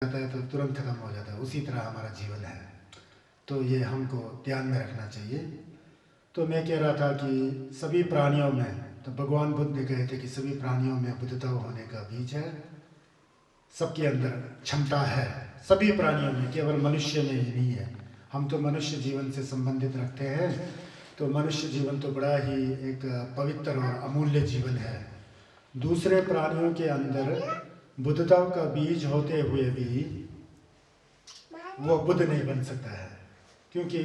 जाता है तो तुरंत खत्म हो जाता है, उसी तरह हमारा जीवन है। तो ये हमको ध्यान में रखना चाहिए। तो मैं कह रहा था कि सभी प्राणियों में, तो भगवान बुद्ध ने कहे थे कि सभी प्राणियों में बुद्धता होने का बीज है, सबके अंदर क्षमता है, सभी प्राणियों में, केवल मनुष्य में ही नहीं है। हम तो मनुष्य जीवन से संबंधित रखते हैं, तो मनुष्य जीवन तो बड़ा ही एक पवित्र और अमूल्य जीवन है। दूसरे प्राणियों के अंदर बुद्धता का बीज होते हुए भी वो बुद्ध नहीं बन सकता है, क्योंकि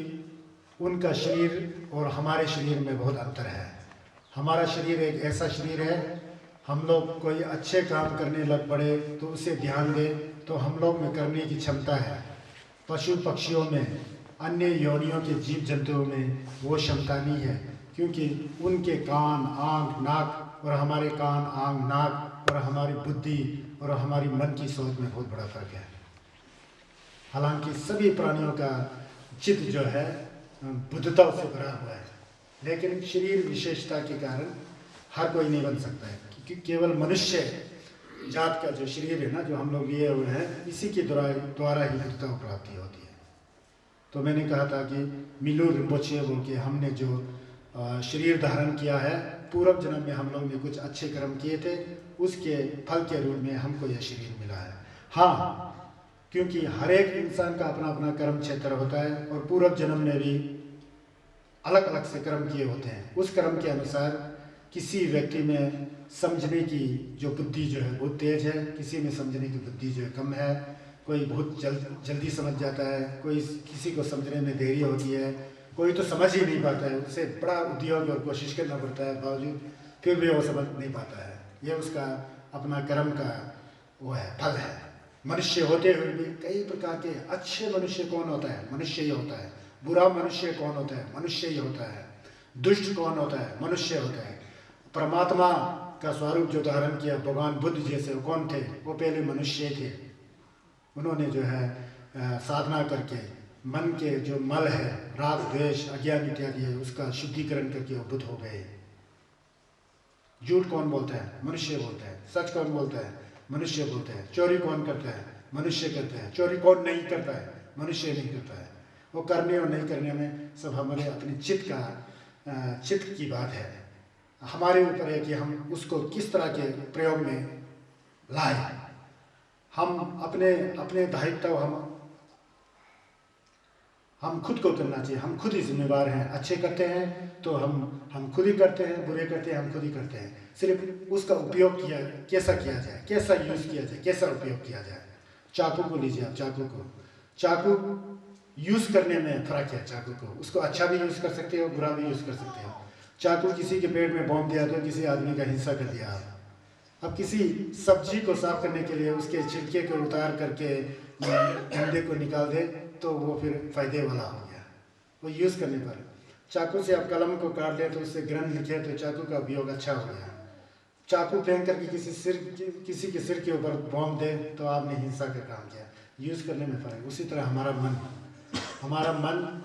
उनका शरीर और हमारे शरीर में बहुत अंतर है। हमारा शरीर एक ऐसा शरीर है, हम लोग कोई अच्छे काम करने लग पड़े तो उसे ध्यान दें तो हम लोग में करने की क्षमता है। पशु पक्षियों में, अन्य योनियों के जीव जंतुओं में वो क्षमता नहीं है, क्योंकि उनके कान, आँख, नाक और हमारे कान, आँख, नाक और हमारी बुद्धि और हमारी मन की सोच में बहुत बड़ा फर्क है। हालांकि सभी प्राणियों का चित्त जो है बुद्धता से भरा हुआ है, लेकिन शरीर विशेषता के कारण हर कोई नहीं बन सकता है, क्योंकि केवल मनुष्य जात का जो शरीर है ना, जो हम लोग लिए हुए हैं, इसी के द्वारा ही बुद्धता को प्राप्ति होती है। तो मैंने कहा था कि मिलू रिम्पोचे बोल के हमने जो शरीर धारण किया है, पूर्व जन्म में हम लोग ने कुछ अच्छे कर्म किए थे, उसके फल के रूप में हमको यह शरीर मिला है। हाँ, क्योंकि हर एक इंसान का अपना अपना कर्म क्षेत्र होता है और पूर्व जन्म में भी अलग अलग से कर्म किए होते हैं। उस कर्म के अनुसार किसी व्यक्ति में समझने की जो बुद्धि जो है बहुत तेज है, किसी में समझने की बुद्धि जो है कम है। कोई बहुत जल्दी समझ जाता है, कोई किसी को समझने में देरी होती है, कोई तो समझ ही नहीं पाता है, उसे बड़ा उद्योग और कोशिश करना पड़ता है, बावजूद फिर भी वो समझ नहीं पाता है। ये उसका अपना कर्म का वो है, फल है। मनुष्य होते हुए भी कई प्रकार के अच्छे मनुष्य कौन होता है? मनुष्य ही होता है। बुरा मनुष्य कौन होता है? मनुष्य ही होता है। दुष्ट कौन होता है? मनुष्य होता है। परमात्मा का स्वरूप जो धारण किया भगवान बुद्ध जैसे, वो कौन थे? वो पहले मनुष्य थे। उन्होंने जो है साधना करके मन के जो मल है, राग द्वेष अज्ञान इत्यादि है, उसका शुद्धिकरण करके वो बुद्ध हो गए। झूठ कौन बोलता है? मनुष्य बोलता है। सच कौन बोलता है? मनुष्य बोलता है। चोरी कौन करता है? मनुष्य करता है। चोरी कौन नहीं करता है? मनुष्य नहीं करता है। वो करने और नहीं करने में सब हमारे अपने चित्त की बात है। हमारे ऊपर है कि हम उसको किस तरह के प्रयोग में लाए। हम अपने दायित्व हम खुद को करना चाहिए। हम खुद ही जिम्मेवार हैं। अच्छे करते हैं तो हम खुद ही करते हैं, बुरे करते हैं हम खुद ही करते हैं। सिर्फ उसका उपयोग कैसा किया जाए, कैसा यूज़ किया जाए, कैसा उपयोग किया जाए। चाकू को लीजिए आप, चाकू यूज़ करने में फ़र्क है। चाकू को उसको अच्छा भी यूज़ कर सकते हो, बुरा भी यूज़ कर सकते हो। चाकू किसी के पेट में बॉम्ब दिया तो किसी आदमी का हिंसा कर दिया आप। अब किसी सब्जी को साफ करने के लिए उसके छिलके को उतार करके गंदे को निकाल दे तो वो फिर फायदे वाला हो गया। वो यूज़ करने पर चाकू से आप कलम को काट ले तो उससे ग्रंथ लिखे तो चाकू का उपयोग अच्छा हो गया। चाकू फेंक करके किसी के सिर के ऊपर बॉम्ब दे तो आपने हिंसा का काम किया। यूज़ करने में फ़र्क। उसी तरह हमारा मन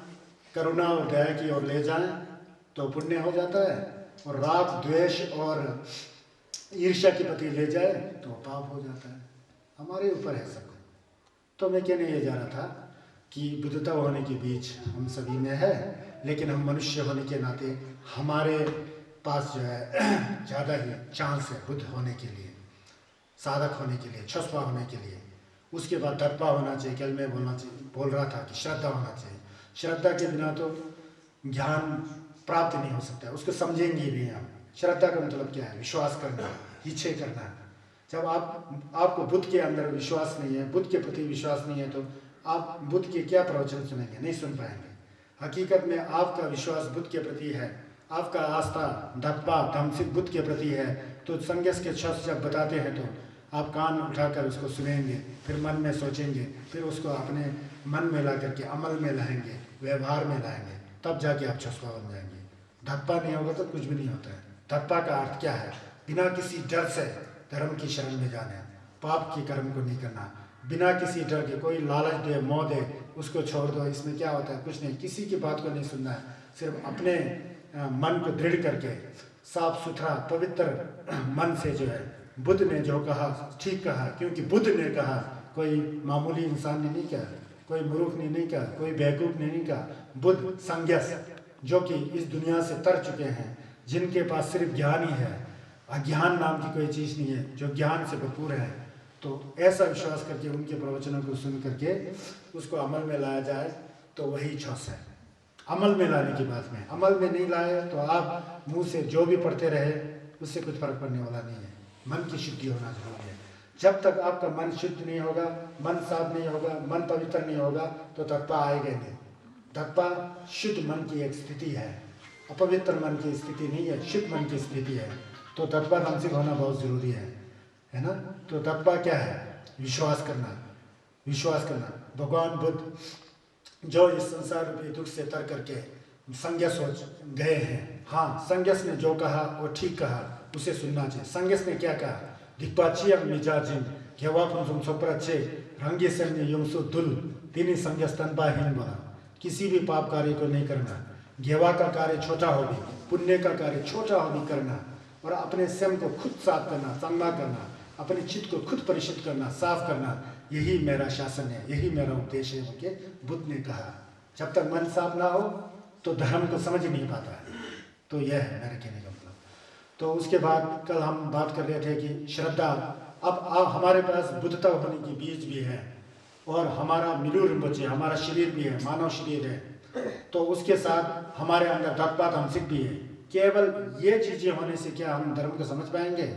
करुणा और दया की ओर ले जाए तो पुण्य हो जाता है, और राग द्वेष और ईर्ष्या के प्रति ले जाए तो पाप हो जाता है। हमारे ऊपर है सब। तो मैं कहने ये जा रहा था कि बुद्धता होने के बीच हम सभी में है, लेकिन हम मनुष्य होने के नाते हमारे पास जो है ज़्यादा ही चांस है बुद्ध होने के लिए, साधक होने के लिए, छुपा होने के लिए। उसके बाद दर्पा होना चाहिए। कल मैं बोल रहा था कि श्रद्धा होना चाहिए। श्रद्धा के बिना तो ज्ञान प्राप्त नहीं हो सकता है, उसको समझेंगे भी हम। श्रद्धा का मतलब क्या है? विश्वास करना, इच्छा करना। जब आपको बुद्ध के अंदर विश्वास नहीं है, बुद्ध के प्रति विश्वास नहीं है, तो आप बुद्ध के क्या प्रवचन सुनेंगे? नहीं सुन पाएंगे। हकीकत में आपका विश्वास बुद्ध के प्रति है, आपका आस्था धप्पा धमसिक बुद्ध के प्रति है, तो संन्यास के शब्द जब बताते हैं तो आप कान उठाकर उसको सुनेंगे, फिर मन में सोचेंगे, फिर उसको अपने मन में ला करके अमल में लाएंगे, व्यवहार में लाएंगे, तब जाके आप छुपा बन जाएंगे। धप्पा नहीं होगा तो कुछ भी नहीं होता है। धप्पा का अर्थ क्या है? बिना किसी डर से धर्म की शरण में जाना, पाप की कर्म को नहीं करना, बिना किसी डर के। कोई लालच दे, मोह दे, उसको छोड़ दो। इसमें क्या होता है? कुछ नहीं। किसी की बात को नहीं सुनना है, सिर्फ अपने मन को दृढ़ करके साफ सुथरा पवित्र मन से जो है बुद्ध ने जो कहा ठीक कहा, क्योंकि बुद्ध ने कहा कोई मामूली इंसान ने नहीं कहा, कोई मूर्ख ने नहीं कहा, कोई बेवकूफ़ ने नहीं कहा। बुद्ध संन्यास जो कि इस दुनिया से तर चुके हैं, जिनके पास सिर्फ ज्ञान ही है, अज्ञान नाम की कोई चीज़ नहीं है, जो ज्ञान से भरपूर है, तो ऐसा विश्वास करके उनके प्रवचनों को सुन करके उसको अमल में लाया जाए तो वही छस है। अमल में लाने की बात में, अमल में नहीं लाए तो आप मुंह से जो भी पढ़ते रहे उससे कुछ फर्क पड़ने वाला नहीं है। मन की शुद्धि होना जरूरी है। जब तक आपका मन शुद्ध नहीं होगा, मन साफ नहीं होगा, मन पवित्र नहीं होगा तो तत्पा आएगा नहीं। तत्पा शुद्ध मन की एक स्थिति है, अपवित्र मन की स्थिति नहीं है, शुद्ध मन की स्थिति है। तो तत्पा मानसिक होना बहुत जरूरी है ना। तो तत्पा क्या है? विश्वास करना, विश्वास करना। भगवान बुद्ध जो इस संसार रूपी दुख से तर करके संन्यास हो गए हैं, हाँ, संन्यास ने जो कहा वो ठीक कहा, उसे सुनना चाहिए। संन्यास ने क्या कहा? दिक्पाचियम मिजाजिन घेवापुंसुम सोप्रच्छे रंगी संग युमसु दुल तीनी संन्यास तनबाहीन बना। किसी भी पाप कार्य को नहीं करना, घेवा का कार्य छोटा हो भी, पुण्य का कार्य छोटा हो भी करना, और अपने स्वयं को खुद साफ करना, संमा करना, अपने चित्त को खुद परिशुद्ध करना, साफ करना, यही मेरा शासन है, यही मेरा उपदेश है के बुद्ध ने कहा। जब तक मन साफ ना हो तो धर्म को समझ नहीं पाता है। तो यह है मेरे कहने का मतलब। तो उसके बाद कल हम बात कर रहे थे कि श्रद्धा, अब हमारे पास बुद्धता होने की बीज भी है, और हमारा मिलू रिम्पोचे, हमारा शरीर भी है, मानव शरीर है, तो उसके साथ हमारे अंदर तत्पात हमसिक भी है। केवल ये चीज़ें होने से क्या हम धर्म को समझ पाएंगे?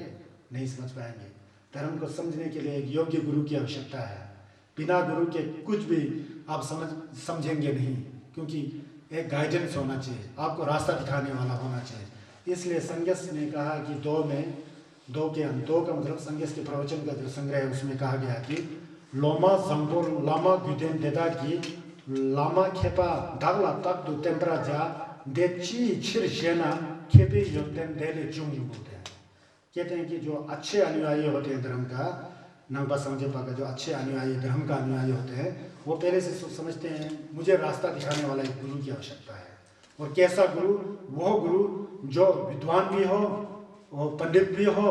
नहीं समझ पाएंगे। धर्म को समझने के लिए एक योग्य गुरु की आवश्यकता है। बिना गुरु के कुछ भी आप समझेंगे नहीं, क्योंकि एक गाइडेंस होना चाहिए, आपको रास्ता दिखाने वाला होना चाहिए। इसलिए संन्यास ने कहा कि दो का मतलब संन्यास के प्रवचन का जो संग्रह है उसमें कहा गया कि लोमा जंगोर लामा गुदेन देदा की लामा खेपा दागला तक दो टेम्परा जा देची छिर शेना खेपे योगदेन देले चुंग बोलते हैं। कहते हैं कि जो अच्छे अनुयायी होते हैं धर्म का, नंबा समझे पाका, जो अच्छे अनुयायी धर्म का अनुयायी होते हैं, वो पहले से समझते हैं मुझे रास्ता दिखाने वाला एक गुरु की आवश्यकता है। और कैसा गुरु? वो गुरु जो विद्वान भी हो, वो पंडित भी हो,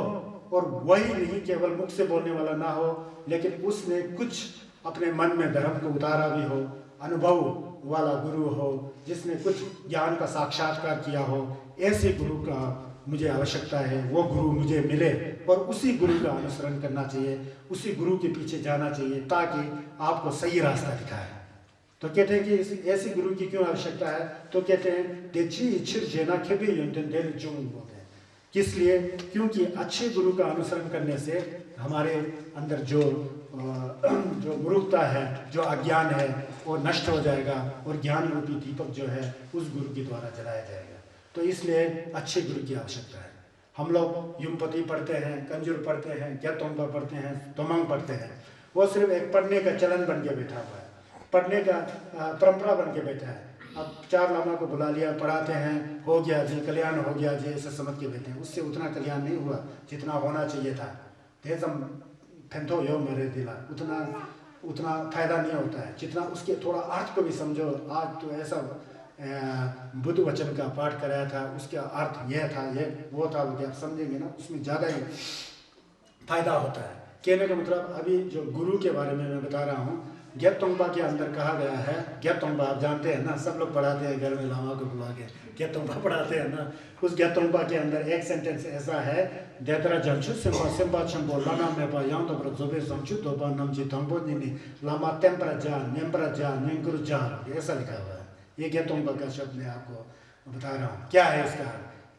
और वही नहीं केवल मुख से बोलने वाला ना हो, लेकिन उसने कुछ अपने मन में धर्म को उतारा भी हो, अनुभव वाला गुरु हो, जिसने कुछ ज्ञान का साक्षात्कार किया हो। ऐसे गुरु का मुझे आवश्यकता है, वो गुरु मुझे मिले, और उसी गुरु का अनुसरण करना चाहिए, उसी गुरु के पीछे जाना चाहिए, ताकि आपको सही रास्ता दिखाए। तो कहते हैं कि ऐसे गुरु की क्यों आवश्यकता है? तो कहते हैं देची इच्छिर जेना खेबी युंतन देल जुंग बोलते हैं। किस लिए? क्योंकि अच्छे गुरु का अनुसरण करने से हमारे अंदर जो मूर्खता है, जो अज्ञान है, वो नष्ट हो जाएगा, और ज्ञान रूपी दीपक जो है उस गुरु के द्वारा जलाया जाएगा। तो इसलिए अच्छे गुरु की आवश्यकता है। हम लोग युमपति पढ़ते हैं, कंजूर पढ़ते हैं, ज्ञातोंबा पढ़ते हैं, तोमंग पढ़ते हैं, वो सिर्फ एक पढ़ने का चलन बन के बैठा हुआ है, पढ़ने का परंपरा बन के बैठा है। अब 4 लामा को बुला लिया, पढ़ाते हैं, हो गया जी, कल्याण हो गया जी, ऐसा समझ के बैठे हैं। उससे उतना कल्याण नहीं हुआ जितना होना चाहिए था। देशम फेंथो यो मेरे दिला, उतना फायदा नहीं होता है जितना उसके थोड़ा अर्थ को भी समझो। आज तो ऐसा बुद्ध वचन का पाठ कराया था, उसका अर्थ यह था, यह वो था, वो आप समझेंगे ना, उसमें ज़्यादा ही फायदा होता है। कहने का मतलब अभी जो गुरु के बारे में मैं बता रहा हूँ, ज्ञातोंबा के अंदर कहा गया है। ज्ञातोंबा आप जानते हैं ना, सब लोग पढ़ाते हैं घर में लामा को बुला के, ज्ञातोंबा पढ़ाते हैं ना। उस ज्ञातोंबा के अंदर एक सेंटेंस ऐसा है, देतरा जंचु सिंबा सिंबा चंबो लाना में पा यां तो प्रजोबे संचु तो बा नमजी तंबो निनी लामा टेम्परा जा नेम्परा जा नेंकुर जा, ऐसा लिखा हुआ है। ये ज्ञातोंबा का शब्द मैं आपको बता रहा हूँ। क्या है इसका?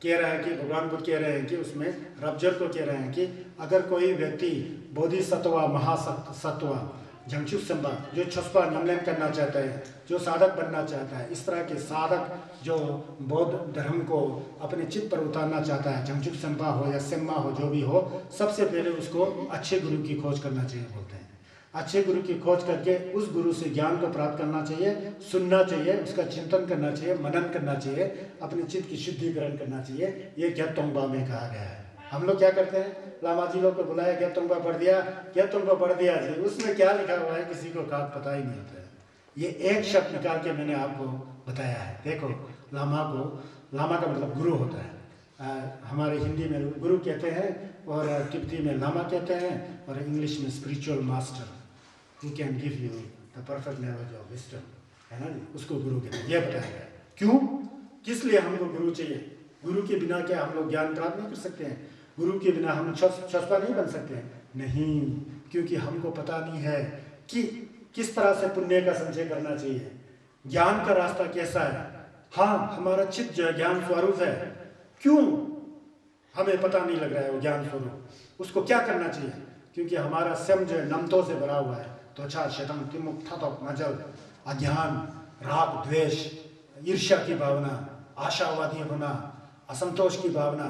कह रहा है कि भगवान बुद्ध कह रहे हैं कि उसमें रबजर को कह रहे हैं कि अगर कोई व्यक्ति बोधिसत्वा महासत्वा जंगचुप संबा जो छुपा नमलन करना चाहता है, जो साधक बनना चाहता है, इस तरह के साधक जो बौद्ध धर्म को अपने चित्त पर उतारना चाहता है, जंगचुप संबा हो या सिम्मा हो, जो भी हो, सबसे पहले उसको अच्छे गुरु की खोज करना चाहिए बोलते हैं। अच्छे गुरु की खोज करके उस गुरु से ज्ञान को प्राप्त करना चाहिए, सुनना चाहिए, उसका चिंतन करना चाहिए, मनन करना चाहिए, अपने चित्त की शुद्धिकरण करना चाहिए। ये ज्ञातोंबा में कहा गया है। हम लोग क्या करते हैं? लामा जी लोग को बुलाया, ज्ञातोंबा पढ़ दिया, ज्ञातोंबा पढ़ दिया जी, उसमें क्या लिखा हुआ है किसी को पता ही नहीं होता है। ये एक शब्द निकाल के मैंने आपको बताया है। देखो, लामा का मतलब गुरु होता है। हमारे हिंदी में गुरु कहते हैं, और तिब्बती में लामा कहते हैं, और इंग्लिश में spiritual master. who can give you the perfect knowledge of wisdom, है ना जी, उसको गुरु कहते हैं। यह बताया गया। क्यों, किस लिए हमको गुरु चाहिए? गुरु के बिना क्या हम लोग ज्ञान प्राप्त नहीं कर सकते हैं? गुरु के बिना हम छछपा नहीं बन सकते हैं? नहीं, क्योंकि हमको पता नहीं है कि किस तरह से पुण्य का संचय करना चाहिए, ज्ञान का रास्ता कैसा है। हाँ, हमारा चित्त जो है ज्ञान स्वरूप है, क्यों हमें पता नहीं लग रहा है वो ज्ञान स्वरूप, उसको क्या करना चाहिए? क्योंकि हमारा स्वयं जो है नमतों से भरा हुआ है। तो अच्छा शतम तिमुख थतक मजल, अज्ञान, राग द्वेष, ईर्ष्या की भावना, आशावादी होना, असंतोष की भावना,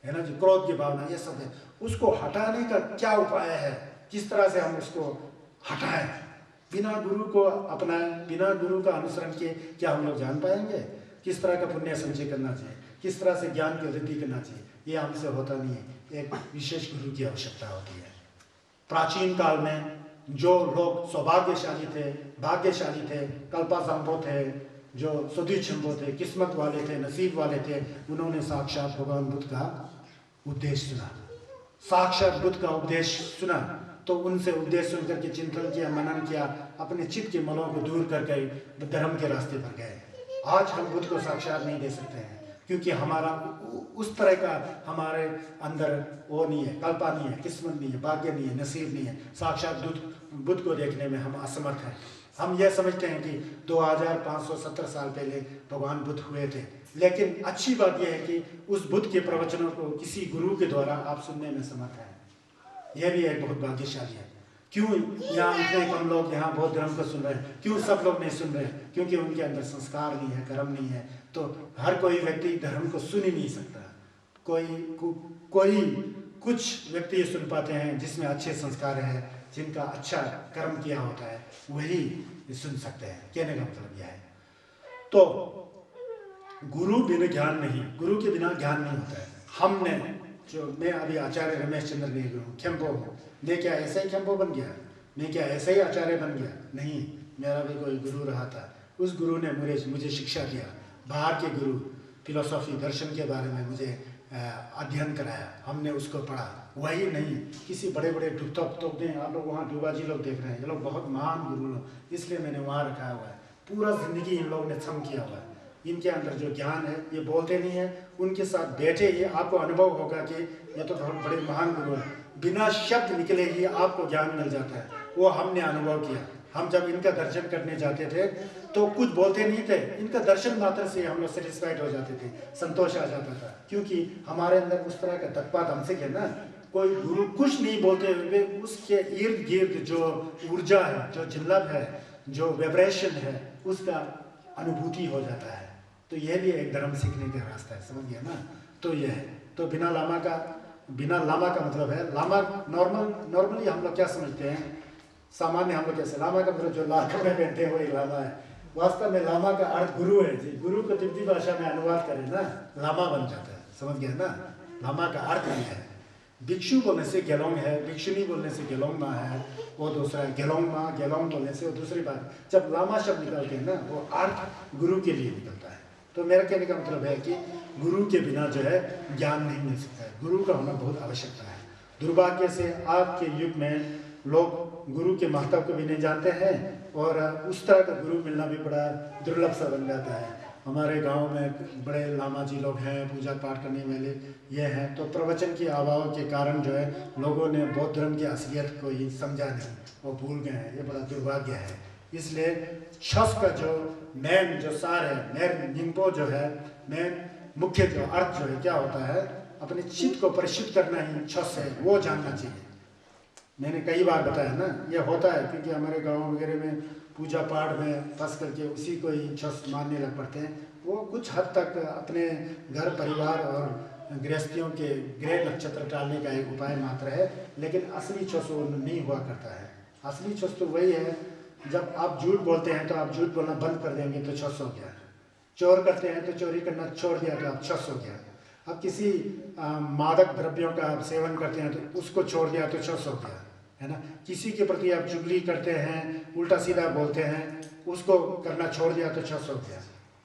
है ना जी, क्रोध की भावना, ये सब है। उसको हटाने का क्या उपाय है? किस तरह से हम उसको हटाएं? बिना गुरु को अपनाएं, बिना गुरु का अनुसरण किए क्या हम लोग जान पाएंगे किस तरह का पुण्य संचय करना चाहिए, किस तरह से ज्ञान की वृद्धि करना चाहिए? ये हमसे होता नहीं है। एक विशेष गुरु की आवश्यकता होती है। प्राचीन काल में जो लोग सौभाग्यशाली थे, भाग्यशाली थे, कल्पासंभव थे, जो सदुच्छम्भो थे, किस्मत वाले थे, नसीब वाले थे, उन्होंने साक्षात भगवान बुद्ध का उपदेश सुना। साक्षात बुद्ध का उपदेश सुना तो उनसे उपदेश सुन करके चिंतन किया, मनन किया, अपने चित्त के मलों को दूर करके धर्म के रास्ते पर गए। आज हम बुद्ध को साक्षात नहीं दे सकते हैं क्योंकि हमारा उस तरह का हमारे अंदर वो नहीं है, कल्पा नहीं है, किस्मत नहीं है, भाग्य नहीं है, नसीब नहीं है। साक्षात बुद्ध को देखने में हम असमर्थ हैं। हम यह समझते हैं कि 2570 साल पहले भगवान बुद्ध हुए थे, लेकिन अच्छी बात यह है कि उस बुद्ध के प्रवचनों को किसी गुरु के द्वारा आप सुनने में समर्थ हैं। यह भी एक बहुत भाग्यशाली है। क्यों यहाँ इतने कम लोग यहाँ बौद्ध धर्म को सुन रहे हैं? क्यों सब लोग नहीं सुन रहे? क्योंकि उनके अंदर संस्कार नहीं है, कर्म नहीं है। तो हर कोई व्यक्ति धर्म को सुन ही नहीं सकता। कोई कुछ व्यक्ति सुन पाते हैं जिसमें अच्छे संस्कार है, जिनका अच्छा कर्म किया होता है, वही सुन सकते हैं। कहने का मतलब यह है। तो गुरु बिना ज्ञान नहीं, गुरु के बिना ज्ञान नहीं होता है। हमने मैं अभी आचार्य रमेश चंद्र ने खेम्पो हूँ, मैं क्या ऐसा ही खेम्पो बन गया? मैं क्या ऐसा ही आचार्य बन गया? नहीं, मेरा भी कोई गुरु रहा था। उस गुरु ने मुझे शिक्षा दिया। बाहर के गुरु फिलोसॉफी, दर्शन के बारे में मुझे अध्ययन कराया, हमने उसको पढ़ा। वही नहीं, किसी बड़े बड़े डूबतोप ने, आप लोग वहाँ डूबाजी लोग देख रहे हैं, ये लोग बहुत महान गुरु लोग, इसलिए मैंने वहाँ रखा हुआ है। पूरा जिंदगी इन लोगों ने थम किया हुआ है। इनके अंदर जो ज्ञान है, ये बोलते नहीं है, उनके साथ बैठे ही आपको अनुभव होगा कि ये तो बहुत बड़े महान गुरु हैं। बिना शब्द निकले ही आपको ज्ञान मिल जाता है। वो हमने अनुभव किया। हम जब इनका दर्शन करने जाते थे तो कुछ बोलते नहीं थे, इनका दर्शन मात्र से हम लोग सेटिस्फाइड हो जाते थे, संतोष आ जाता था, क्योंकि हमारे अंदर उस तरह का तत्पात हमसे है ना। कोई गुरु कुछ नहीं बोलते हुए उसके इर्द गिर्द जो ऊर्जा है, जो झिल्लक है, जो वाइब्रेशन है, उसका अनुभूति हो जाता है। तो यह भी एक धर्म सीखने का रास्ता है, समझ गया ना। तो यह है। तो बिना लामा का मतलब है, लामा नॉर्मली हम लोग क्या समझते हैं, सामान्य हम लोग कैसे, लामा का मतलब जो लाखों में बैठे हैं वही लामा है। वास्तव में लामा का अर्थ गुरु है जी। गुरु को तिब्बती भाषा में अनुवाद करें ना, लामा बन जाता है, समझ गया ना। लामा का अर्थ नहीं है। भिक्षु बोलने से गेलोंग है, भिक्षुनी बोलने से गेलोंग माँ है, वो दूसरा है। गेलोंग माँ, गेलोंग बोलने से वो दूसरी बात। जब लामा शब्द निकलते हैं ना, वो अर्थ गुरु के लिए निकलता है। तो मेरा कहने का मतलब है कि गुरु के बिना जो है ज्ञान नहीं मिल सकता है। गुरु का होना बहुत आवश्यकता है। दुर्भाग्य से आज के युग में लोग गुरु के महत्व को भी नहीं जानते हैं और उस तरह का गुरु मिलना भी बड़ा दुर्लभ सा बन जाता है। हमारे गांव में बड़े लामा जी लोग हैं, पूजा पाठ करने वाले ये हैं, तो प्रवचन के अभाव के कारण जो है लोगों ने बौद्ध धर्म की असलियत को ही समझा नहीं, वो भूल गए हैं। ये बड़ा दुर्भाग्य है। इसलिए छस का जो मेन जो सार है, मेन निम्पो जो है, मेन मुख्य जो अर्थ जो है क्या होता है, अपने चित्त को परिशुद्ध करना ही छस है, वो जानना चाहिए। मैंने कई बार बताया ना, ये होता है क्योंकि हमारे गांव वगैरह में पूजा पाठ में फंस करके उसी को ही छस मानने लग पड़ते हैं। वो कुछ हद तक अपने घर परिवार और गृहस्थियों के ग्रह नक्षत्र टालने का एक उपाय मात्र है, लेकिन असली छस वो नहीं हुआ करता है। असली छस तो वही है, जब आप झूठ बोलते हैं तो आप झूठ बोलना बंद कर देंगे तो छस हो गया। चोर करते हैं तो चोरी करना छोड़ दिया तो आप छस हो गया। अब किसी मादक द्रव्यों का आप सेवन करते हैं तो उसको छोड़ दिया तो छस हो गया, है ना। किसी के प्रति आप चुगली करते हैं, उल्टा सीधा बोलते हैं, उसको करना छोड़ दिया तो छस हो गया,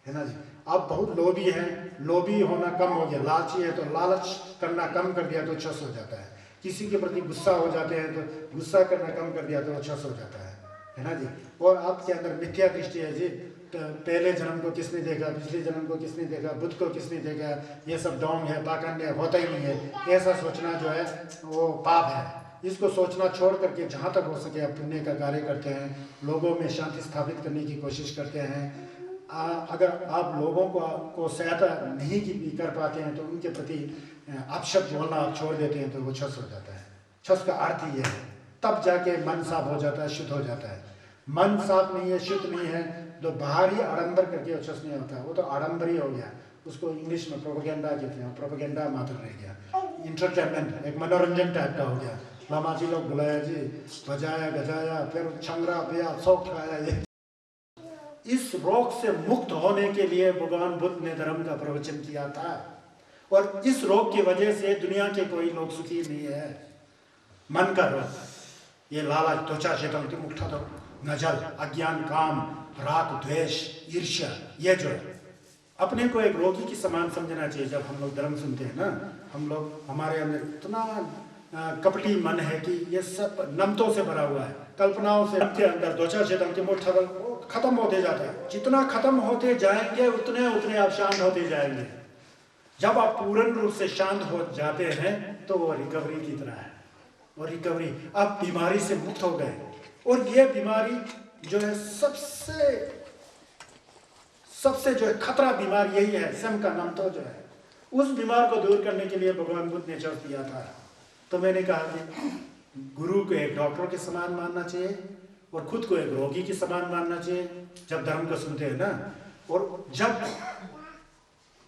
है ना जी। आप बहुत लोभी हैं, लोभी होना कम हो गया। लालची है तो लालच करना कम कर दिया तो छस हो जाता है। किसी के प्रति गुस्सा हो जाते हैं तो गुस्सा करना कम कर दिया तो वो छस हो जाता है ना जी। और आपके अंदर मिथ्या दृष्टि है जी, पहले जन्म को किसने देखा, पिछले जन्म को किसने देखा, बुद्ध को किसने देखा, ये सब डोंग है, पाखंड है, होता ही नहीं है, ऐसा सोचना जो है वो पाप है। इसको सोचना छोड़ करके जहाँ तक हो सके आप पुण्य का कार्य करते हैं, लोगों में शांति स्थापित करने की कोशिश करते हैं। अगर आप लोगों को सहायता नहीं भी कर पाते हैं तो उनके प्रति अपशब्द बोलना आप छोड़ देते हैं तो वो छस हो जाता है। छस का अर्थ ही है, तब जाके मन साफ हो जाता है, शुद्ध हो जाता है। मन साफ नहीं है, शुद्ध नहीं है तो बाहरी आडंबर करके वो छस नहीं होता, वो तो आडंबर ही हो गया। उसको इंग्लिश में प्रोपेगेंडा कहते हैं, प्रोपेगेंडा मात्र रह गया, इंटरटेनमेंट, एक मनोरंजन टाइप का हो गया। लामा जी लोग बुलाया जी, बजाया गजाया, फिर छंगरा पिया, शौक खाया। ये इस रोग से मुक्त होने के लिए भगवान बुद्ध ने धर्म का प्रवचन किया था, और इस रोग की वजह से दुनिया के कोई लोग सुखी नहीं है। मन का रोग, ये लालच, त्वचा चेतन मुक्ता दो, नजल, अज्ञान, काम, राग, द्वेष, ईर्ष्या, ये जो है अपने को एक रोगी की समान समझना चाहिए। जब हम लोग धर्म सुनते हैं ना, हम लोग, हमारे अंदर इतना कपटी मन है कि ये सब नमतों से भरा हुआ है, कल्पनाओं से। के अंदर त्वचा चेतन के मुठ खत्म होते जाते हैं। जितना खत्म होते जाएंगे उतने उतने आप शांत होते जाएंगे। जब आप पूर्ण रूप से शांत हो जाते हैं तो वो रिकवरी की तरह है। और रिकवरी, आप बीमारी से मुक्त हो गए। और ये बीमारी जो है सबसे जो है खतरा बीमारी यही है, सम का नाम तो जो है। उस बीमार को दूर करने के लिए भगवान बुद्ध ने जब दिया था। तो मैंने कहा कि गुरु को एक डॉक्टर के समान मानना चाहिए और खुद को एक रोगी के समान मानना चाहिए जब धर्म को सुनते हैं ना। और जब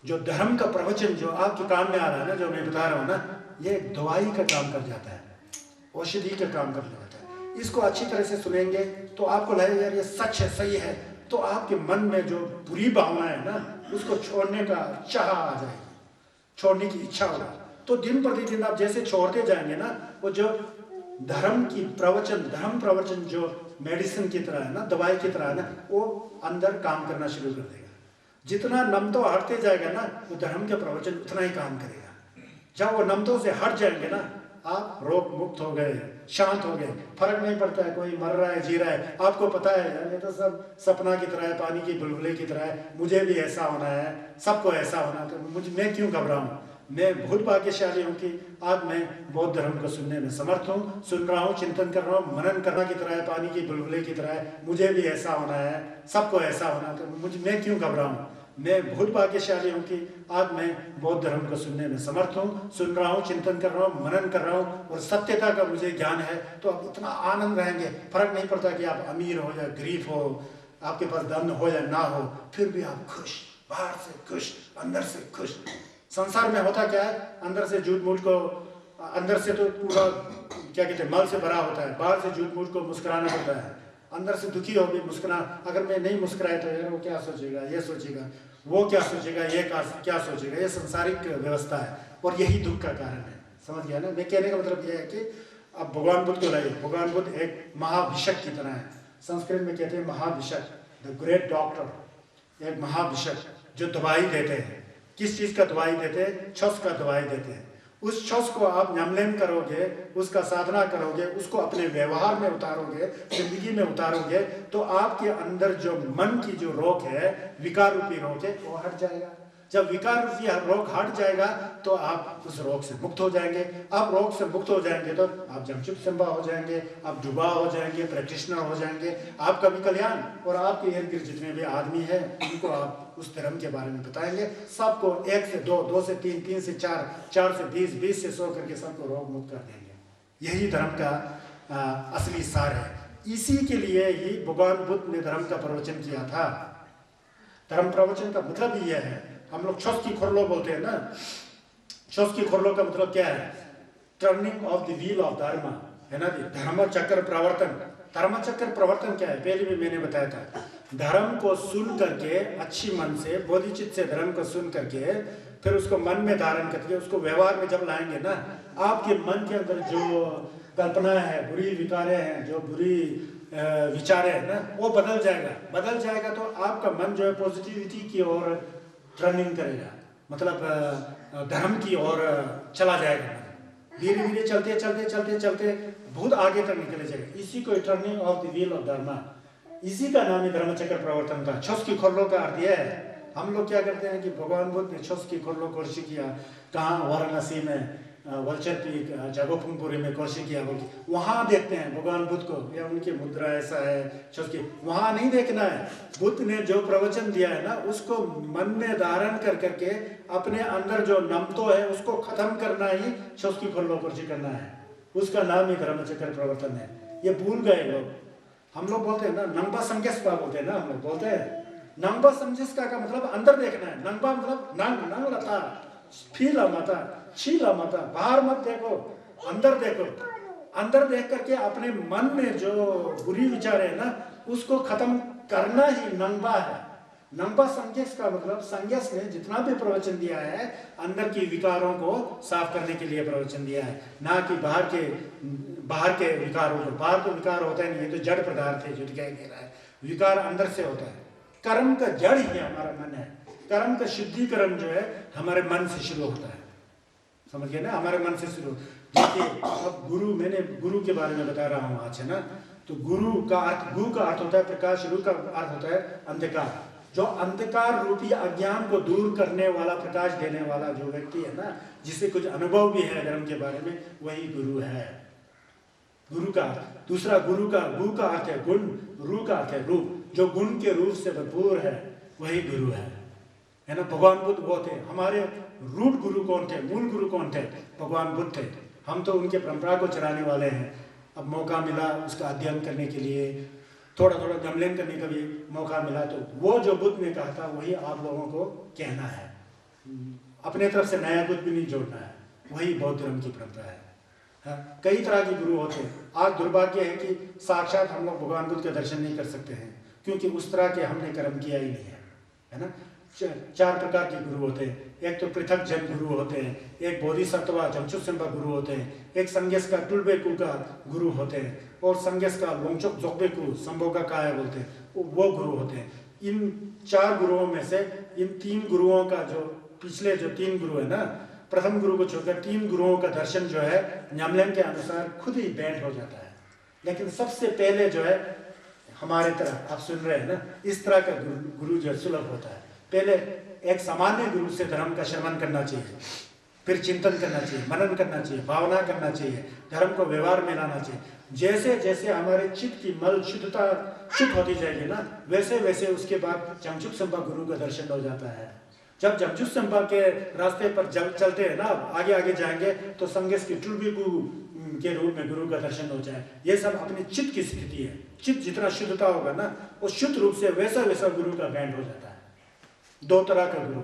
जो धर्म का प्रवचन जो आपके काम में आ रहा है ना, जो मैं बता रहा हूँ ना, ये दवाई का काम कर जाता है, औषधि का काम कर जाता है। इसको अच्छी तरह से सुनेंगे तो आपको लगेगा यार ये सच है, सही है, तो आपके मन में जो बुरी भावना है ना उसको छोड़ने का चाह आ जाएगी, छोड़ने की इच्छा होगा। तो दिन प्रतिदिन आप जैसे छोड़ते जाएंगे ना, वो जो धर्म प्रवचन जो मेडिसिन की तरह है ना, दवाई की तरह है ना, वो अंदर काम करना शुरू कर देगा। जितना नमतो हटते जाएगा ना, वो धर्म के प्रवचन उतना ही काम करेगा। जब वो नमतों से हट जाएंगे ना, आप रोग मुक्त हो गए, शांत हो गए। फर्क नहीं पड़ता है कोई मर रहा है, जी रहा है, आपको पता है यार ये तो सब सपना की तरह है, पानी की बुलबुले की तरह है, मुझे भी ऐसा होना है, सबको ऐसा होना है, तो मैं क्यों घबराऊं। मैं बहुत भाग्यशाली हूँ कि आज मैं बौद्ध धर्म को सुनने में समर्थ हूँ, सुन रहा हूँ, चिंतन कर रहा हूँ। मनन करना की तरह है, पानी की बुलबुले की तरह है, मुझे भी ऐसा होना है, सबको ऐसा होना है, तो मैं क्यों घबराऊँ। मैं बहुत भाग्यशाली हूँ कि आज मैं बौद्ध धर्म को सुनने में समर्थ हूँ, सुन रहा हूँ, चिंतन कर रहा हूँ, मनन कर रहा हूँ, और सत्यता का मुझे ज्ञान है। तो आप इतना आनंद रहेंगे, फर्क नहीं पड़ता कि आप अमीर हो या गरीब हो, आपके पास धन हो या ना हो, फिर भी आप खुश, बाहर से खुश, अंदर से खुश। संसार में होता क्या है, अंदर से झूठ मूठ को, अंदर से तो पूरा क्या कहते हैं मल से भरा होता है, बाहर से झूठ मूठ को मुस्कुराना पड़ता है। अंदर से दुखी हो भी मुस्कुरा, अगर मैं नहीं मुस्कुराया तो यार वो क्या सोचेगा, ये सोचेगा, वो क्या सोचेगा, ये क्या सोचेगा। ये संसारिक व्यवस्था है और यही दुख का कारण है। समझ गया ना। मैं कहने का मतलब ये है कि अब भगवान बुद्ध को लाइए। भगवान बुद्ध एक महाभिषक की तरह है। संस्कृत में कहते हैं महाभिषक, द ग्रेट डॉक्टर, एक महाभिषक जो दवाई देते हैं। किस चीज़ का दवाई देते हैं? छस का दवाई देते हैं। उस छस को आप न्यमलेन करोगे, उसका साधना करोगे, उसको अपने व्यवहार में उतारोगे, जिंदगी में उतारोगे, तो आपके अंदर जो मन की जो रोग है, विकार रूपी रोग है, वो हट जाएगा। जब विकार रूपी रोग हट जाएगा तो आप उस रोग से मुक्त हो जाएंगे। आप रोग से मुक्त हो जाएंगे तो आप जमशुद संभा हो जाएंगे, आप जुबा हो जाएंगे, प्रैक्टिशनर हो जाएंगे, आपका भी कल्याण। और आपके इर्द गिर्द जितने भी आदमी हैं उनको आप उस धर्म के बारे में बताएंगे। सबको 1 से 2, 2 से 3, 3 से 4, 4 से 20, 20 से 100 करके सबको रोग मुक्त कर देंगे। यही धर्म का असली सार है। इसी के लिए ही भगवान बुद्ध ने धर्म का प्रवचन किया था। धर्म प्रवचन का मतलब ही यह है। हम लोग छस की खोरलो बोलते हैं ना, छस की खोरलो का मतलब क्या है? Turning of the wheel of धर्म, है ना जी। धर्म चक्र प्रवर्तन। धर्म चक्र प्रवर्तन क्या है? पहले भी मैंने बताया था। धर्म को सुन करके, अच्छी मन से, बोधिचित्त से धर्म को सुन करके, फिर उसको मन में धारण करके उसको व्यवहार में जब लाएंगे ना, आपके मन के अंदर जो कल्पना है, बुरी विकारें हैं, जो बुरी विचारें हैं ना, वो बदल जाएगा। तो आपका मन जो है पॉजिटिविटी की ओर टर्निंग करेगा, मतलब धर्म की ओर चला जाएगा। धीरे धीरे चलते चलते चलते चलते बहुत आगे तक निकले जाएगा। इसी को turning of the wheel of धर्म, इसी का नाम है धर्मचक्र प्रवर्तन का। छस की खोलो का अर्थ यह है। हम लोग क्या करते हैं कि भगवान बुद्ध ने छस की खोलो कोर्शी किया, कहाँ वाराणसी में वलचर पीक जगोपुरपुरी में कोर्शी किया, वहाँ देखते हैं भगवान बुद्ध को, या उनकी मुद्रा ऐसा है छस की, वहाँ नहीं देखना है। बुद्ध ने जो प्रवचन दिया है ना, उसको मन में धारण कर करके अपने अंदर जो नमतो है उसको खत्म करना ही छस की खोलो कोर्शी करना है। उसका नाम ही धर्मचक्र प्रवर्तन है। ये भूल गए लोग। हम लोग बोलते हैं ना नंबा संकेस्का बोलते हैं ना, हम लोग बोलते हैं नंबा संकेस्का का मतलब अंदर देखना है। नंबा मतलब नंग नंग लता फीला माता छीला माता, बाहर मत देखो, अंदर देखो। अंदर देख करके अपने मन में जो बुरी विचार है ना उसको खत्म करना ही नंबा है। नंबा संकेस का मतलब संकेस ने जितना भी प्रवचन दिया है अंदर की विकारों को साफ करने के लिए प्रवचन दिया है, ना कि बाहर के विकारों को। बाहर तो विकार होता है नहीं, ये तो जड़ पदार्थ है जो दिखाई दे रहा है। विकार अंदर से होता है। कर्म का जड़ ही हमारा मन है। कर्म का शुद्धिकरण जो है हमारे मन से शुरू होता है, समझ गए ना, हमारे मन से शुरू। देखिए अब गुरु, मैंने गुरु के बारे में बता रहा हूँ आज, है ना। तो गुरु का अर्थ, गु का अर्थ होता है प्रकाश, रू का अर्थ होता है अंधकार। जो अंधकार रूपी अज्ञान को दूर करने वाला, प्रकाश देने वाला जो व्यक्ति है ना, जिसे कुछ अनुभव भी है धर्म के बारे में, वही गुरु है। गुरु का दूसरा, गुरु का गु का अर्थ है गुण, रू का अर्थ है रूप। जो गुण के रूप से भरपूर है वही गुरु है ना। भगवान बुद्ध वो थे। हमारे रूट गुरु कौन थे, मूल गुरु कौन थे? भगवान बुद्ध थे। हम तो उनके परंपरा को चलाने वाले हैं। अब मौका मिला उसका अध्ययन करने के लिए, थोड़ा थोड़ा गमलन करने का भी मौका मिला, तो वो जो बुद्ध ने कहा था वही आप लोगों को कहना है। अपने तरफ से नया कुछ भी नहीं जोड़ना है। वही बौद्ध धर्म की परंपरा है। हाँ, कई तरह के गुरु होते हैं। आज दुर्भाग्य है कि साक्षात हम लोग भगवान बुद्ध के दर्शन नहीं कर सकते हैं, क्योंकि उस तरह के हमने कर्म किया ही नहीं है ना। चार प्रकार के गुरु होते हैं। एक तो पृथक जन गुरु होते हैं, एक बोधिसत्वा जमचुत्सेम्पा गुरु होते हैं, एक संगेस का टुलबेकु का गुरु होते हैं, और संगेस का लोंगचोक जोगबेकु संभोगा काय बोलते हैं, वो गुरु होते हैं। इन चार गुरुओं में से इन तीन गुरुओं का जो पिछले जो तीन गुरु है ना, प्रथम गुरु को छोड़कर तीन गुरुओं का दर्शन जो है न्यामलेन के अनुसार खुद ही बैंड हो जाता है। लेकिन सबसे पहले जो है हमारे तरह आप सुन रहे हैं ना, इस तरह का गुरु जो सुलभ होता है। पहले एक सामान्य गुरु से धर्म का श्रवण करना चाहिए, फिर चिंतन करना चाहिए, मनन करना चाहिए, भावना करना चाहिए, धर्म को व्यवहार में लाना चाहिए। जैसे जैसे हमारे चित्त की मल शुद्धता शुद्ध होती जाएगी ना, वैसे वैसे उसके बाद जमचुत्सेम्पा गुरु का दर्शन हो जाता है। जब जमचुत्सेम्पा के रास्ते पर चलते हैं ना, आगे आगे जाएंगे तो संगेस की टुलबेकु के रूप में गुरु का दर्शन हो जाए। ये सब अपने चित्त की स्थिति है। चित्त जितना शुद्धता होगा ना, उस शुद्ध रूप से वैसा वैसा गुरु का बैंड हो जाता है। दो तरह का गुरु,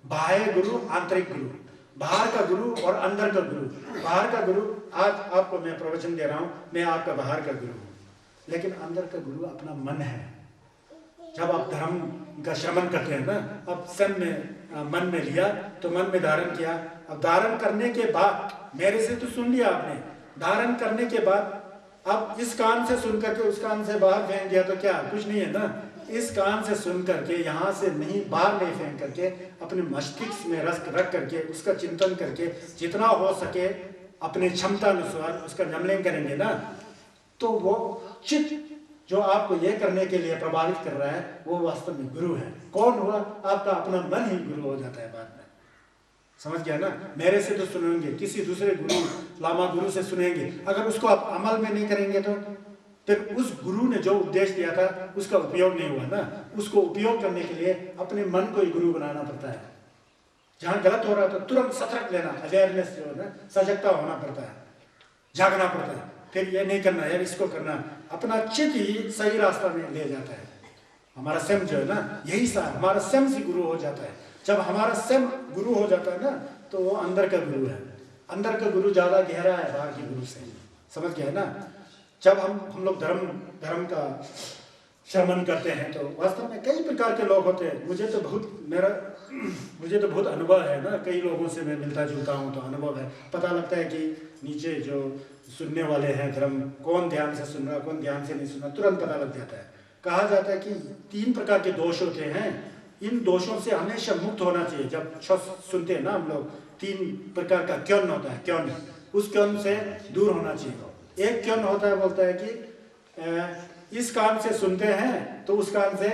बाह्य गुरु, आंतरिक गुरु। बाहर का गुरु और अंदर का गुरु। बाहर का गुरु, आज आपको मैं प्रवचन दे रहा हूँ, मैं आपका बाहर का गुरु हूँ, लेकिन अंदर का गुरु अपना मन है। जब आप धर्म का श्रवण करते हैं ना, अब स्वयं में मन में लिया तो मन में धारण किया। अब धारण करने के बाद, मेरे से तो सुन लिया आपने, धारण करने के बाद अब इस कान से सुन करके उस कान से बाहर फेंक दिया तो क्या, कुछ नहीं है ना। इस कान से सुन करके यहाँ से नहीं, बाहर नहीं फेंक करके अपने मस्तिष्क में रख करके उसका चिंतन करके जितना हो सके अपने क्षमता अनुसार उसका न्यामलेन करेंगे ना, तो वो चित्त जो आपको ये करने के लिए प्रभावित कर रहा है वो वास्तव में गुरु है। कौन हुआ? आपका अपना मन ही गुरु हो जाता है बाद में। समझ गया ना। मेरे से तो सुनेंगे, किसी दूसरे गुरु, लामा गुरु से सुनेंगे, अगर उसको आप अमल में नहीं करेंगे तो फिर उस गुरु ने जो उपदेश दिया था उसका उपयोग नहीं हुआ ना। उसको उपयोग करने के लिए अपने मन को ही गुरु बनाना पड़ता है। जहाँ गलत हो रहा है तो तुरंत सतर्क लेना, अवेयरनेस जो है ना, सजगता होना पड़ता है, जागना पड़ता है। फिर ये नहीं करना यार, इसको करना, अपना चित्त ही सही रास्ता में ले जाता है। हमारा स्वयं जो है ना, यही हमारा स्वयं से गुरु हो जाता है। जब हमारा स्वयं गुरु हो जाता है ना, तो वो अंदर का गुरु है। अंदर का गुरु ज्यादा गहरा है बाहर के गुरु से। समझ गया ना। जब हम लोग धर्म का श्रवण करते हैं तो वास्तव में कई प्रकार के लोग होते हैं। मुझे तो बहुत अनुभव है ना, कई लोगों से मैं मिलता जुलता हूँ तो अनुभव है। पता लगता है कि नीचे जो सुनने वाले हैं धर्म, कौन ध्यान से सुन रहा, कौन ध्यान से नहीं सुन रहा, तुरंत पता लग जाता है। कहा जाता है कि 3 प्रकार के दोष होते हैं, इन दोषों से हमेशा मुक्त होना चाहिए। जब सुनते हैं ना हम लोग, 3 प्रकार का क्यों होता है, क्यों, उस क्यों से दूर होना चाहिए। एक क्यों होता है, बोलता है कि इस कान से सुनते हैं तो उस कान से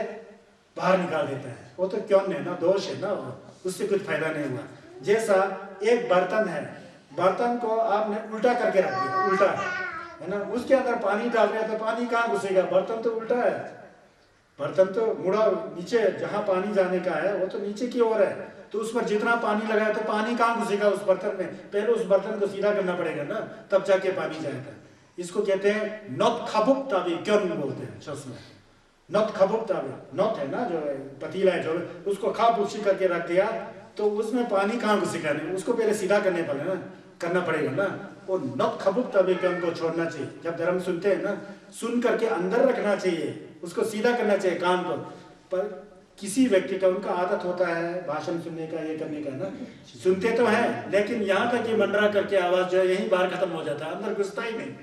बाहर निकाल देते हैं, वो तो क्यों है ना, दोष है ना, उससे कुछ फायदा नहीं हुआ। जैसा एक बर्तन है, बर्तन को आपने उल्टा करके रख दिया, उल्टा है ना, उसके अंदर पानी डाल रहे तो पानी कहाँ घुसेगा, बर्तन तो उल्टा है, बर्तन तो मुड़ा नीचे, जहाँ पानी जाने का है वो तो नीचे की ओर है, तो उस पर जितना पानी लगाया तो पानी कहाँ घुसेगा उस बर्तन में, पहले उस बर्तन को सीधा करना पड़ेगा ना, तब जाके पानी जाएगा। इसको कहते हैं नॉट खबुक ताबी, क्यों बोलते हैं उसमें, नॉट खबुक ताबी, नॉट है ना जो पतीला है, जो उसको खाप उसी करके रख दिया तो उसमें पानी कहाँ घुसेगा, नहीं, उसको पहले सीधा करना पड़ेगा ना। वो नॉट खबुक ताबी क्यों को छोड़ना चाहिए, जब धर्म सुनते हैं ना, सुन करके अंदर रखना चाहिए, उसको सीधा करना चाहिए कान पर किसी व्यक्ति का उनका आदत होता है भाषण सुनने का, ये करने का ना, सुनते तो हैं लेकिन यहाँ तक कि मंडरा करके आवाज जो है यही बाहर खत्म हो जाता है, अंदर घुसता ही नहीं,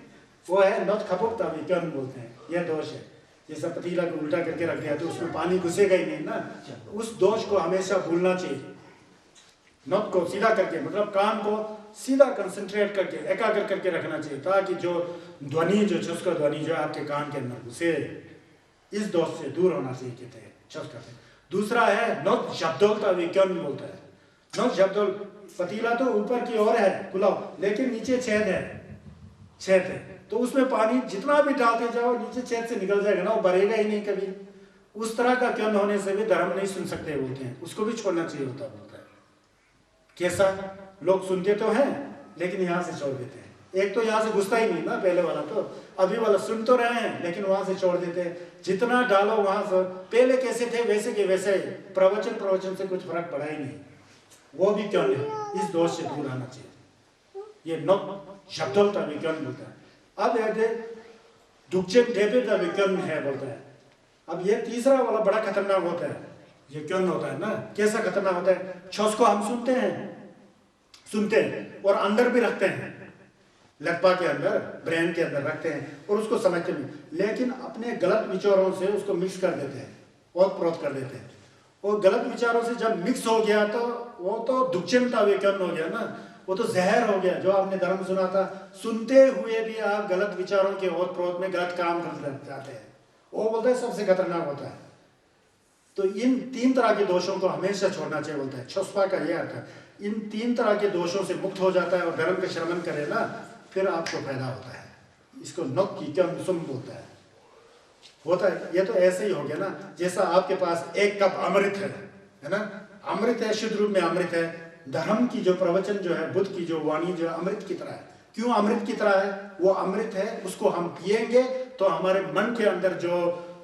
वो है नॉट खबुक ताबी क्यों बोलते हैं, यह दोष है। जैसा पतीला को उल्टा करके रख दिया तो उसमें पानी घुसेगा ही नहीं ना, उस दोष को हमेशा भूलना चाहिए। नॉट को सीधा करके मतलब कान को सीधा कंसंट्रेट करके एकाग्र करके रखना चाहिए, ताकि जो ध्वनि जो उसका ध्वनि जो है आपके कान के अंदर घुसे, इस दोष से दूर होना चाहिए कहते हैं, कहते हैं। दूसरा है नॉट शब्दोलता विज्ञान बोलता है, नॉट शब्दोल, पतीला तो ऊपर की ओर है खुला लेकिन नीचे छेद है, तो उसमें पानी जितना भी डालते जाओ नीचे छेद से निकल जाएगा ना, वो भरेगा ही नहीं कभी। उस तरह का क्यों होने से भी धर्म नहीं सुन सकते बोलते हैं, उसको भी छोड़ना चाहिए बोलता है। कैसा, लोग सुनते तो हैं लेकिन यहाँ से छोड़ देते हैं, एक तो यहाँ से घुसता ही नहीं ना पहले वाला, तो अभी वाला सुन तो रहे हैं लेकिन वहां से छोड़ देते हैं, जितना डालो वहां से, पहले कैसे थे वैसे के वैसे ही, प्रवचन से कुछ फर्क पड़ा ही नहीं, वो भी क्यों नहीं, इस दोष से दूर आना चाहिए। ये नॉट शब्दोलता विज्ञान बोलता है। अब दुखचेन डेबिट विज्ञान है बोलता है। अब ये तीसरा वाला बड़ा खतरनाक होता है, ये क्यों होता है ना, कैसा खतरनाक होता है, छस को हम सुनते हैं और अंदर भी रखते हैं, लकपा के अंदर, ब्रेन के अंदर रखते हैं और उसको समझते नहीं, लेकिन अपने गलत विचारों से उसको मिक्स कर देते हैं और प्रोत कर देते हैं, और गलत विचारों से जब मिक्स हो गया तो वो तो दुखचिंता विकर्ण हो गया ना, वो तो जहर हो गया। जो आपने धर्म सुना था, सुनते हुए भी आप गलत विचारों के और प्रोत में गलत काम कर जाते हैं, वो बोलते हैं सबसे खतरनाक होता है। तो इन तीन तरह के दोषों को हमेशा छोड़ना चाहिए बोलता है, छुस्पा का ये अर्थ है, इन तीन तरह के दोषों से मुक्त हो जाता है और धर्म का श्रवण करे ना, फिर आपको फायदा होता है। इसको नॉट की क्या सुम बोलता है, होता है। ये तो ऐसे ही हो गया ना, जैसा आपके पास एक कप अमृत है ना, अमृत है, शुद्ध रूप में अमृत है। धर्म की जो प्रवचन जो है, बुद्ध की जो वाणी जो है अमृत की तरह है। क्यों अमृत की तरह है? वो अमृत है, उसको हम पिएंगे तो हमारे मन के अंदर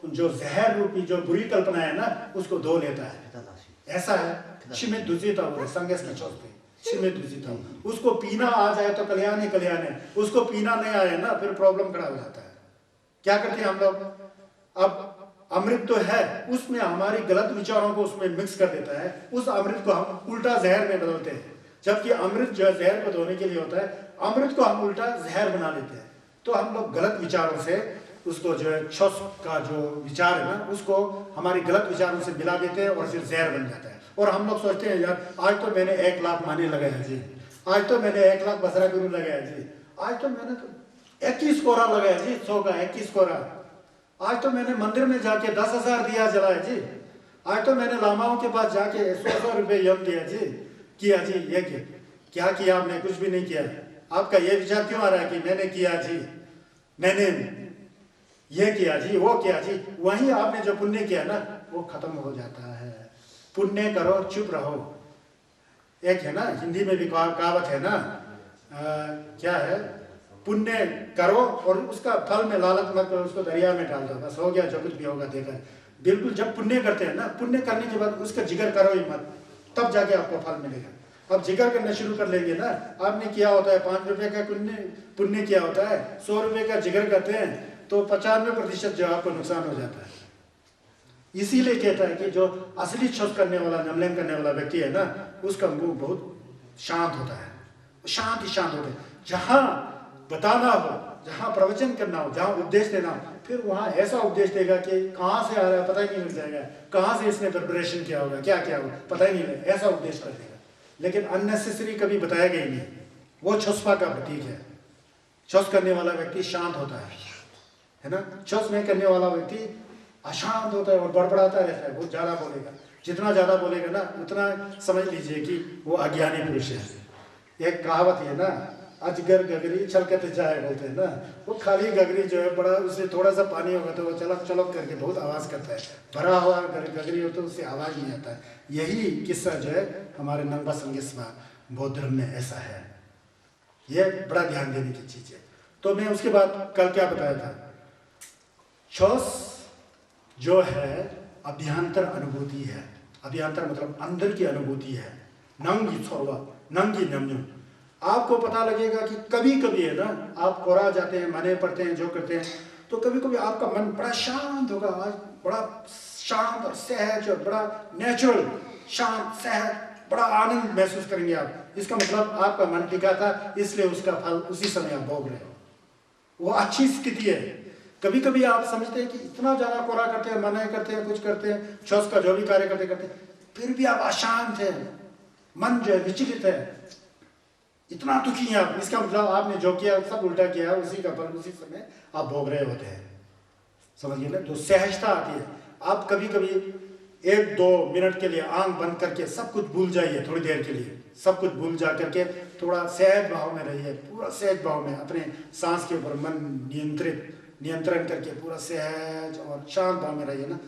जो जहर रूपी जो बुरी कल्पना है ना, उसको धो लेता है। ऐसा है शिमित दूषित संगस की चौथे शिमित दूषित, उसको पीना आ जाए तो कल्याण है, उसको पीना नहीं आए ना फिर प्रॉब्लम खड़ा हो जाता है। क्या करते हैं हम लोग, अब अमृत तो है, उसमें हमारी गलत विचारों को उसमें मिक्स कर देता है, उस अमृत को हम उल्टा जहर में बदलते हैं। जबकि अमृत जो है जहर को धोने के लिए होता है, अमृत को हम उल्टा जहर बना लेते हैं। तो हम लोग गलत विचारों से उसको जो है छस का जो विचार है ना, उसको हमारी गलत विचारों से मिला देते हैं और फिर जहर बन जाता है। और हम लोग सोचते हैं यार आज तो मैंने 1 लाख माने लगाया जी, आज तो मैंने 1 लाख बसरा गुरु लगाया जी, आज तो मैंने 21 कोरा लगाया जी, 100 का 21 कोरा, आज तो मैंने मंदिर में जाके 10,000 दिया जलाया जी, आज तो मैंने लामाओं के पास जाके 100 रुपये यम दिया जी, किया जी। ये क्या किया आपने? कुछ भी नहीं किया। आपका ये विचार क्यों आ रहा है कि मैंने किया जी, मैंने ये किया जी, वो किया जी? वही आपने जो पुण्य किया ना वो खत्म हो जाता है। पुण्य करो चुप रहो, एक है ना हिंदी में भी कहावत है ना, क्या है, पुण्य करो और उसका फल में लालच मत करो, उसको दरिया में डाल दो, बस हो गया, जो कुछ भी होगा देखा। बिल्कुल जब पुण्य करते हैं ना, पुण्य करने के बाद उसका जिक्र करो ही मत, तब जाके आपको फल मिलेगा। अब जिक्र करना शुरू कर लेंगे ना, आपने किया होता है 5 रुपए का पुण्य किया होता है, 100 रुपए का जिक्र करते हैं तो 95% जो आपको नुकसान हो जाता है। इसीलिए कहता है कि जो असली छस करने वाला, नमलेन करने वाला व्यक्ति है ना, उसका मुंह बहुत शांत होता है, शांत होता है। जहां बताना हो, जहां प्रवचन करना हो, जहां उपदेश देना हो, फिर वहां ऐसा उपदेश देगा कि कहां से आ रहा है पता ही नहीं लग जाएगा, कहां से इसने प्रिपरेशन किया होगा, क्या होगा पता ही नहीं लगेगा, ऐसा उपदेश कर देगा। लेकिन अननेसेसरी कभी बताएगा ही नहीं, वो छुस्पा का प्रतीक है। छुस करने वाला व्यक्ति शांत होता है ना। छुस नहीं करने वाला व्यक्ति अशांत होता है और बड़बड़ाता रहता है, बहुत ज़्यादा बोलेगा। जितना ज़्यादा बोलेगा ना उतना समझ लीजिए कि वो अज्ञानी पुरुष है। एक कहावत है ना, अजगर गगरी छलकते जाए बोलते हैं ना। वो खाली गगरी जो है बड़ा, उसमें थोड़ा सा पानी होगा तो वो चलक चलक करके बहुत आवाज़ करता है। भरा हुआ गगरी हो तो उससे आवाज़ नहीं आता है। यही किस्सा जो है हमारे नंबा संगीस्मा बौद्ध धर्म में ऐसा है। ये बड़ा ध्यान देने की चीज़ है। तो मैं उसके बाद कल क्या बताया था, छुस जो है अभ्यंतर अनुभूति है। अभ्यंतर मतलब अंदर की अनुभूति है। नंगी छोरवा नंगी नम्यू, आपको पता लगेगा कि कभी कभी है ना, आप कोरा जाते हैं, मने पढ़ते हैं, जो करते हैं, तो कभी कभी आपका मन बड़ा शांत होगा, आज बड़ा शांत और सहज और बड़ा नेचुरल शांत सहज, बड़ा आनंद महसूस करेंगे आप। इसका मतलब आपका मन टिका था, इसलिए उसका फल उसी समय आप भोग रहे हो। वो अच्छी स्थिति है। कभी कभी आप समझते हैं कि इतना ज़्यादा कोरा करते हैं, मना करते हैं, कुछ करते हैं, छुस का जो भी कार्य करते करते, फिर भी आप अशांत हैं, मन जो है विचलित है, इतना दुखी हैं आप। इसका मतलब आपने जो किया सब उल्टा किया, उसी का फल उसी समय आप भोग रहे होते हैं। समझिए ना। तो सहजता आती है। आप कभी कभी 1-2 मिनट के लिए आंख बंद करके सब कुछ भूल जाइए, थोड़ी देर के लिए सब कुछ भूल जा करके थोड़ा सहज भाव में रहिए। पूरा सहज भाव में अपने सांस के ऊपर मन नियंत्रण करके पूरा सहज और शांत भाव में रहिए ना।